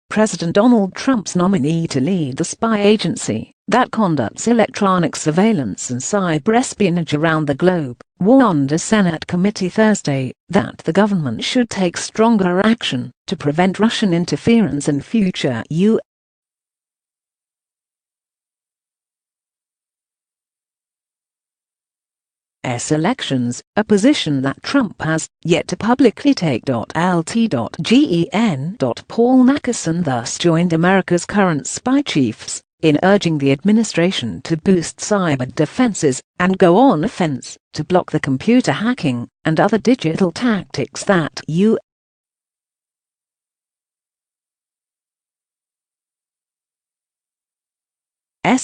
President Donald Trump's nominee to lead the spy agency that conducts electronic surveillance and cyber espionage around the globe, warned a Senate committee Thursday that the government should take stronger action to prevent Russian interference in future U.S. elections, a position that Trump has yet to publicly take. Lt.gen. Paul Nackerson thus joined America's current spy chiefs in urging the administration to boost cyber defenses and go on offense to block the computer hacking and other digital tactics that U.S.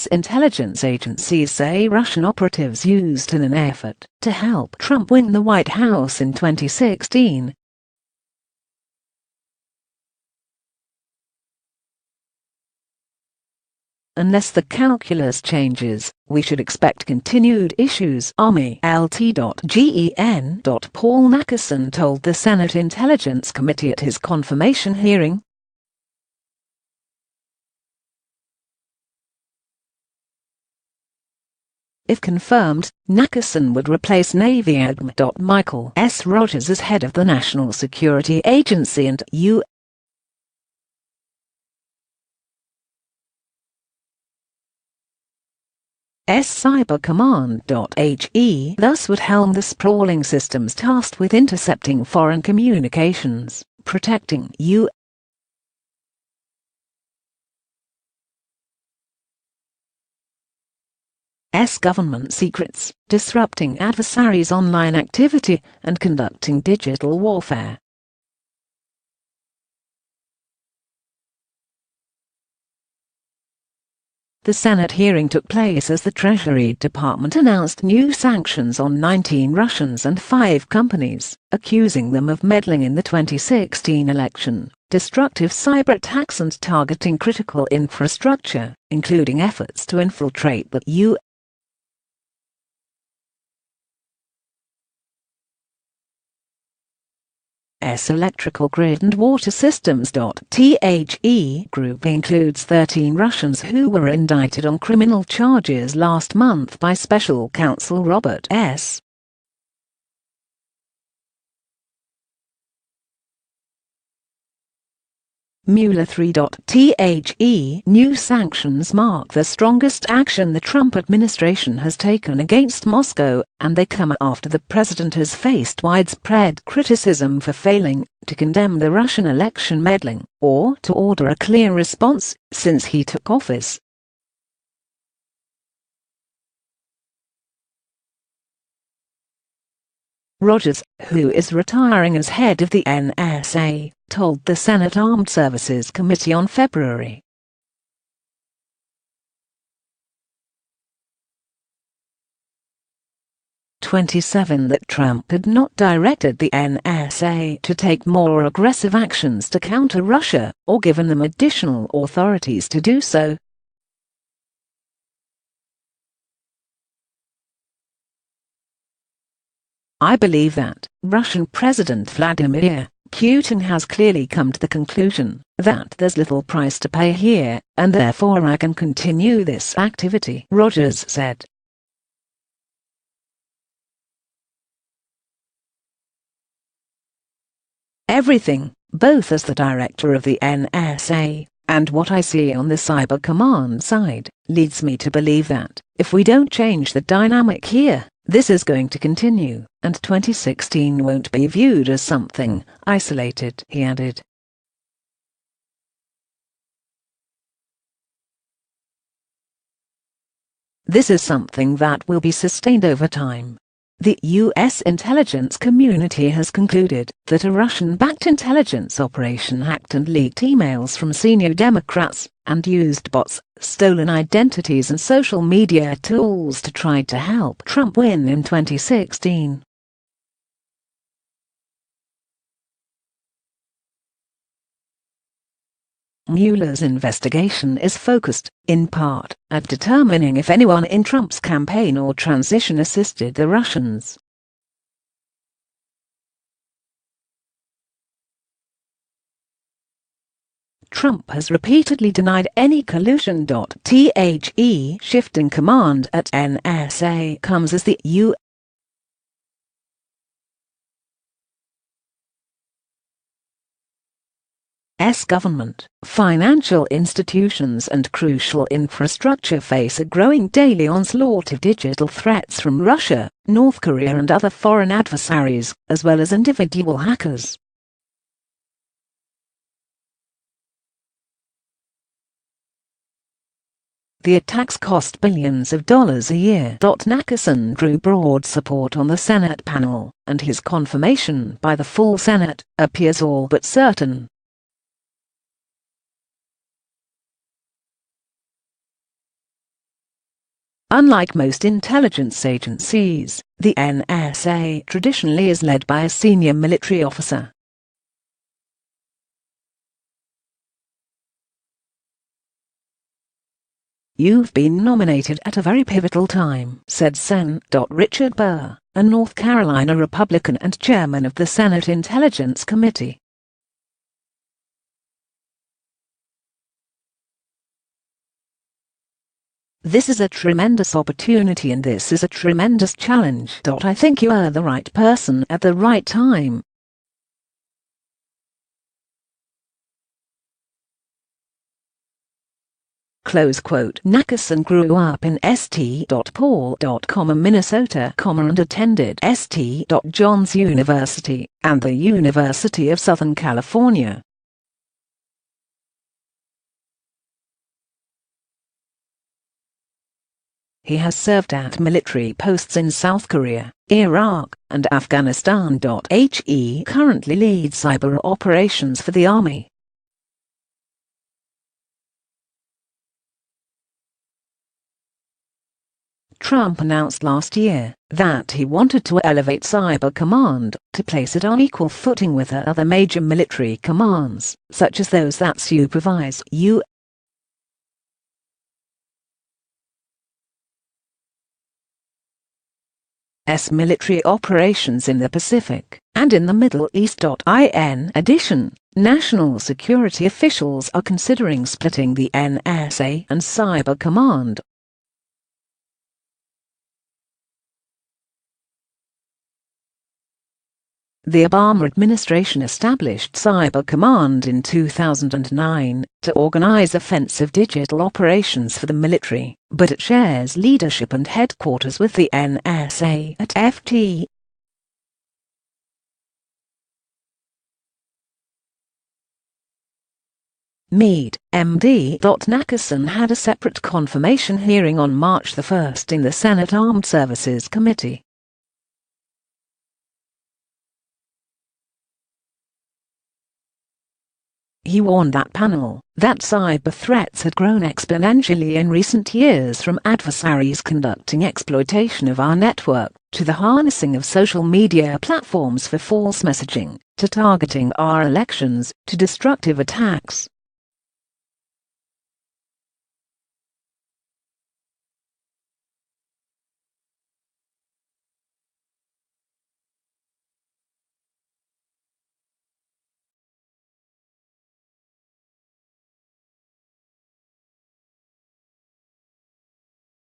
intelligence agencies say Russian operatives used in an effort to help Trump win the White House in 2016. Unless the calculus changes, we should expect continued issues. Army Lt.gen. Paul Nackerson told the Senate Intelligence Committee at his confirmation hearing. If confirmed, Nackerson would replace Navy Admiral Michael S. Rogers as head of the National Security Agency and U.S. Cyber Command. He thus would helm the sprawling systems tasked with intercepting foreign communications, protecting U.S. government secrets, disrupting adversaries' online activity, and conducting digital warfare. The Senate hearing took place as the Treasury Department announced new sanctions on 19 Russians and 5 companies, accusing them of meddling in the 2016 election, destructive cyber attacks and targeting critical infrastructure, including efforts to infiltrate the U.S. electrical grid and water systems. The group includes 13 Russians who were indicted on criminal charges last month by Special Counsel Robert S. Mueller. The new sanctions mark the strongest action the Trump administration has taken against Moscow, and they come after the president has faced widespread criticism for failing to condemn the Russian election meddling, or to order a clear response, since he took office. Rogers, who is retiring as head of the NSA, told the Senate Armed Services Committee on February 27 that Trump had not directed the NSA to take more aggressive actions to counter Russia, or given them additional authorities to do so. I believe that Russian President Vladimir Putin has clearly come to the conclusion that there's little price to pay here, and therefore I can continue this activity, Rogers said. Everything, both as the director of the NSA and what I see on the Cyber Command side, leads me to believe that, if we don't change the dynamic here, this is going to continue, and 2016 won't be viewed as something isolated, he added. This is something that will be sustained over time. The U.S. intelligence community has concluded that a Russian-backed intelligence operation hacked and leaked emails from senior Democrats, and used bots, stolen identities and social media tools to try to help Trump win in 2016. Mueller's investigation is focused, in part, at determining if anyone in Trump's campaign or transition assisted the Russians. Trump has repeatedly denied any collusion. The shift in command at NSA comes as the U.S. government, financial institutions and crucial infrastructure face a growing daily onslaught of digital threats from Russia, North Korea and other foreign adversaries, as well as individual hackers. The attacks cost billions of dollars a year. Nackerson drew broad support on the Senate panel, and his confirmation by the full Senate appears all but certain. Unlike most intelligence agencies, the NSA traditionally is led by a senior military officer. "You've been nominated at a very pivotal time," said Sen. Richard Burr, a North Carolina Republican and chairman of the Senate Intelligence Committee. "This is a tremendous opportunity and this is a tremendous challenge. I think you are the right person at the right time." Close quote. Nackerson grew up in St. Paul, Minnesota, and attended St. John's University and the University of Southern California. He has served at military posts in South Korea, Iraq, and Afghanistan. He currently leads cyber operations for the Army. Trump announced last year that he wanted to elevate Cyber Command to place it on equal footing with other major military commands, such as those that supervise U.S. military operations in the Pacific and in the Middle East. In addition, national security officials are considering splitting the NSA and Cyber Command. The Obama administration established Cyber Command in 2009 to organize offensive digital operations for the military, but it shares leadership and headquarters with the NSA at Ft. Meade, MD. Nackerson had a separate confirmation hearing on March 1 in the Senate Armed Services Committee. He warned that panel that cyber threats had grown exponentially in recent years, from adversaries conducting exploitation of our network, to the harnessing of social media platforms for false messaging, to targeting our elections, to destructive attacks.